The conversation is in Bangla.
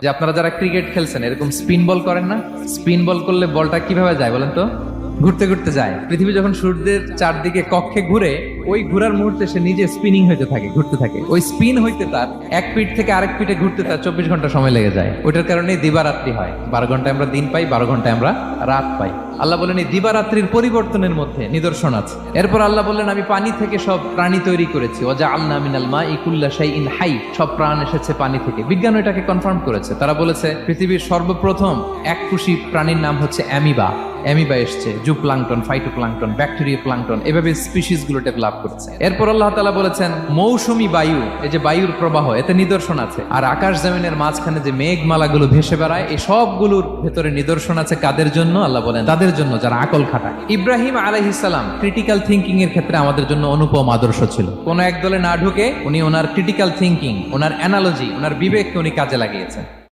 যে আপনারা যারা ক্রিকেট খেলছেন এরকম স্পিন বল করেন না? স্পিন বল করলে বলটা কিভাবে যায় বলেন তো? ঘুরতে ঘুরতে যায়। পৃথিবী যখন সূর্যের চারদিকে কক্ষে ঘুরে, ওই ঘোরার মুহূর্তে সে নিজে স্পিনিং হইতে থাকে, ঘুরতে থাকে। ওই স্পিন হইতে তার এক পিঠ থেকে আরেক পিঠে ঘুরতে তার 24 ঘন্টা সময় লেগে যায়। ওইটার কারণে দিবারাত্রি হয়। 12 ঘন্টায় আমরা দিন পাই, 12 ঘন্টায় আমরা রাত পাই। আল্লাহ বলেন এই দিবারাত্রির পরিবর্তনের মধ্যে নিদর্শন আছে। এরপর আল্লাহ বললেন আমি পানি থেকে সব প্রাণী তৈরি করেছি। ওয়াজআলনা মিনাল মাই কুল্লা শাইইন হাই, সব প্রাণ এসেছে পানি থেকে। বিজ্ঞান এটাকে কনফার্ম করেছে। তারা বলেছে পৃথিবীর সর্বপ্রথম এককোষী প্রাণীর নাম হচ্ছে অ্যামিবা। অ্যামিবা এসছে, জুপ্লাঙ্কটন, ফাইটোপ্লাঙ্কটন, ব্যাকটেরিয়া প্লাঙ্কটন, এভাবে স্পিসিস গুলো ডেভেলপ করছে। এরপর আল্লাহ তাআলা বলেছেন মৌসুমী বায়ু, এই যে বায়ুর প্রবাহ, এতে নিদর্শন আছে। আর আকাশ জমিনের মাঝখানে যে মেঘমালাগুলো ভেসে বেড়ায়, এই সবগুলোর ভেতরে নিদর্শন আছে। কাদের জন্য? আল্লাহ বলেন তাদের জন্য যারা আকল খাটায়। ইব্রাহিম আলাইহিস সালাম ক্রিটিক্যাল থিংকিং এর ক্ষেত্রে আমাদের জন্য অনুপম আদর্শ ছিল। কোন এক দলে না ঢুকে উনি ওনার ক্রিটিক্যাল থিংকিং, ওনার অ্যানালজি, ওনার বিবেককে উনি কাজে লাগিয়েছেন।